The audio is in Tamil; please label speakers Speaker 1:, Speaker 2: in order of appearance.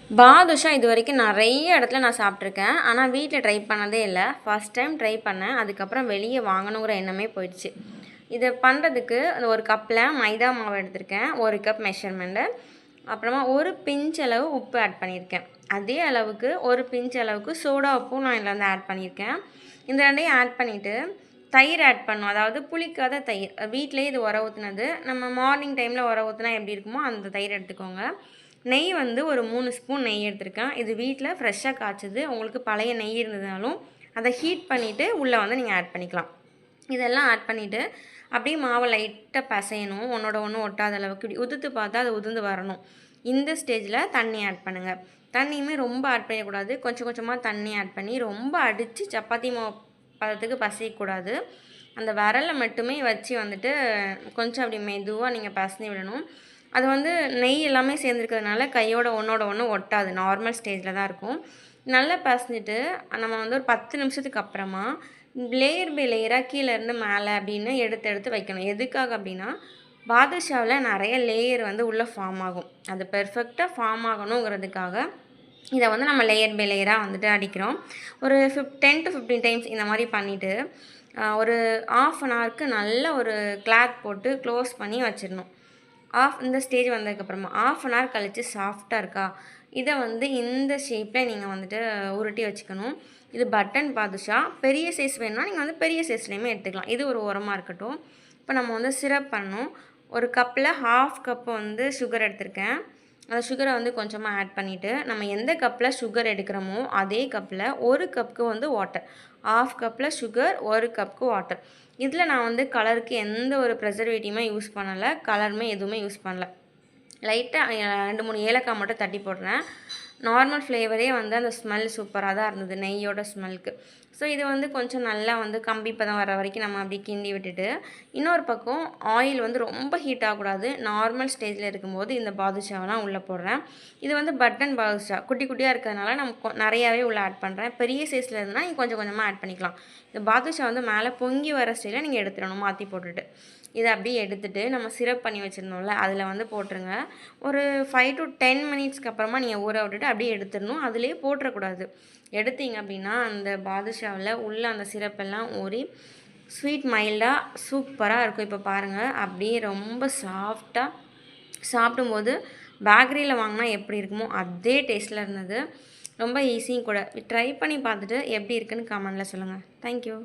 Speaker 1: பாதுஷா இதுவரைக்கும் நெறைய இடத்துல நான் சாப்பிட்ருக்கேன். ஆனா வீட்ல ட்ரை பண்ணதே இல்ல. ஃபர்ஸ்ட் டைம் ட்ரை பண்ணேன். அதுக்கப்புறம் வெளிய வாங்கணுங்கிற எண்ணமே போயிடுச்சு. இத பண்ணுறதுக்கு அந்த 1 கப்ல மைதா மாவு எடுத்திருக்கேன். 1 கப் மெஷர்மெண்ட்டு. அப்புறமா 1 பிஞ்ச் அளவு உப்பு ஆட் பண்ணியிருக்கேன். அதே அளவுக்கு 1 பிஞ்ச் அளவுக்கு சோடா உப்பும் நான் இதுல வந்து ஆட் பண்ணியிருக்கேன். இந்த 2யும் ஆட் பண்ணிட்டு, தயிர் ஆட் பண்ணணும். அதாவது புளிக்காத தயிர். வீட்லயே இது உர ஊத்துனது. நம்ம மார்னிங் டைம்ல உர ஊத்துனா எப்படி இருக்குமோ அந்த தயிர் எடுத்துக்கோங்க. நெய் வந்து ஒரு 3 ஸ்பூன் நெய் எடுத்திருக்கேன். இது வீட்ல ஃப்ரெஷ்ஷா காய்ச்சது. உங்களுக்கு பழைய நெய் இருந்ததுனாலும், அத ஹீட் பண்ணிட்டு உள்ள வந்து நீங்க ஆட் பண்ணிக்கலாம். இதெல்லாம் ஆட் பண்ணிட்டு, அப்படியே மாவ லைட்டா பெசையணும். ஒண்ணோட ஒண்ணு ஒட்டாத அளவுக்கு இப்படி உதுத்து பார்த்தா அது உதிர்ந்து வரணும். இந்த ஸ்டேஜ்ல தண்ணி ஆட் பண்ணுங்க. தண்ணியுமே ரொம்ப ஆட் பண்ணிடக்கூடாது. கொஞ்சம் கொஞ்சமா தண்ணி ஆட் பண்ணி ரொம்ப அடிச்சு சப்பாத்தி மாவு பதத்துக்கு பெசையக்கூடாது. அந்த விரல்ல மட்டுமே வச்சு வந்துட்டு கொஞ்சம் அப்படி மெதுவா நீங்க பெசஞ்சு விடணும். அது வந்து நெய் எல்லாமே சேர்ந்துருக்கிறதுனால கையோட ஒண்ணோட ஒண்ணு ஒட்டாது. நார்மல் ஸ்டேஜ்ல தான் இருக்கும். நல்லா பெசஞ்சிட்டு நம்ம வந்து ஒரு 10 நிமிஷத்துக்கு அப்புறமா லேயர் பை லேயரா கீழேருந்து மேலே அப்படின்னு எடுத்து எடுத்து வைக்கணும். எதுக்காக அப்படின்னா, பாதுஷாவுல நெறைய லேயர் வந்து உள்ள ஃபார்ம் ஆகும். அது பெர்ஃபெக்ட்டா ஃபார்ம் ஆகணுங்கிறதுக்காக, இத வந்து நம்ம லேயர் பை லேயரா வந்துட்டு அடிக்கிறோம். ஒரு 10 to 15 டைம்ஸ் இந்த மாரி பண்ணிட்டு, ஒரு 1/2 அன் ஹவருக்கு நல்ல ஒரு கிளாத் போட்டு க்ளோஸ் பண்ணி வச்சிரணும். இந்த ஸ்டேஜ் வந்ததுக்கப்புறமா 1/2 அன் ஹவர் கழிச்சு சாஃப்ட்டா இருக்கா, இத வந்து இந்த ஷேப்ல நீங்க வந்துட்டு உருட்டி வச்சுக்கணும். இது பட்டன் பாதுஷா. பெரிய சைஸ் வேணும்னா நீங்க வந்து பெரிய சைஸ்லயுமே எடுத்துக்கலாம். இது ஒரு ஓரமா இருக்கட்டும். இப்போ நம்ம வந்து சிரப் பண்ணணும். ஒரு கப்ல 1/2 கப் வந்து சுகர் எடுத்திருக்கேன். அந்த சுகர வந்து கொஞ்சமா ஆட் பண்ணிட்டு, நம்ம எந்த கப்ல சுகர் எடுக்கிறோமோ, அதே கப்ல 1 கப்க்கு வந்து வாட்டர். 1/2 கப்ல சுகர், 1 கப்க்கு வாட்டர். இதில நான் வந்து கலருக்கு எந்த ஒரு ப்ரிசர்வேட்டிவுமே யூஸ் பண்ணல. கலருமே எதுவுமே யூஸ் பண்ணல. லைட்டா 2, 3 ஏலக்காய் மட்டும் தட்டி போடுறேன். நார்மல் ஃப்ளேவரே வந்து அந்த ஸ்மெல் சூப்பரா தான் இருந்தது. நெய்யோட ஸ்மெல்க்கு. ஸோ இது வந்து கொஞ்சம் நல்லா வந்து கம்பி பதம் வர வரைக்கும் நம்ம அப்படி கிண்டி விட்டுட்டு, இன்னொரு பக்கம் ஆயில் வந்து ரொம்ப ஹீட் ஆகக்கூடாது. நார்மல் ஸ்டேஜ்ல இருக்கும்போது இந்த பாதுஷாவெல்லாம் உள்ள போடுறேன். இது வந்து பட்டன் பாதுஷா. குட்டி குட்டியா இருக்கிறதுனால நம்ம நெறையாவே உள்ள ஆட் பண்ணுறேன். பெரிய சைஸ்ல இருந்தா நீங்க கொஞ்சம் கொஞ்சமா ஆட் பண்ணிக்கலாம். இந்த பாதுஷா வந்து மேலே பொங்கி வர ஸ்டைல்ல நீங்க எடுத்துறணும் மாத்தி போட்டுட்டு. இத அப்படியே எடுத்துட்டு நம்ம சிரப் பண்ணி வச்சிருந்தோம்ல, அதில வந்து போட்டுருங்க. ஒரு 5 to 10 மினிட்ஸ்க்கு அப்புறமா நீங்க ஊற விட்டுட்டு அப்படியே எடுத்துறணும். அதிலேயே போட்டுறக்கூடாது. எடுத்தீங்க அப்படின்னா, அந்த பாதுஷாவுல உள்ள அந்த சிரப் எல்லாம் ஊறி, ஸ்வீட் மைல்டா சூப்பரா இருக்கும். இப்போ பாருங்க, அப்படியே ரொம்ப சாஃப்ட்டா சாப்பிடும்போது பேக்கரியில வாங்குனா எப்படி இருக்குமோ, அதே டேஸ்ட்ல இருந்தது. ரொம்ப ஈஸியும் கூட. ட்ரை பண்ணி பார்த்துட்டு எப்படி இருக்குன்னு கமெண்ட்ல சொல்லுங்க. Thank you.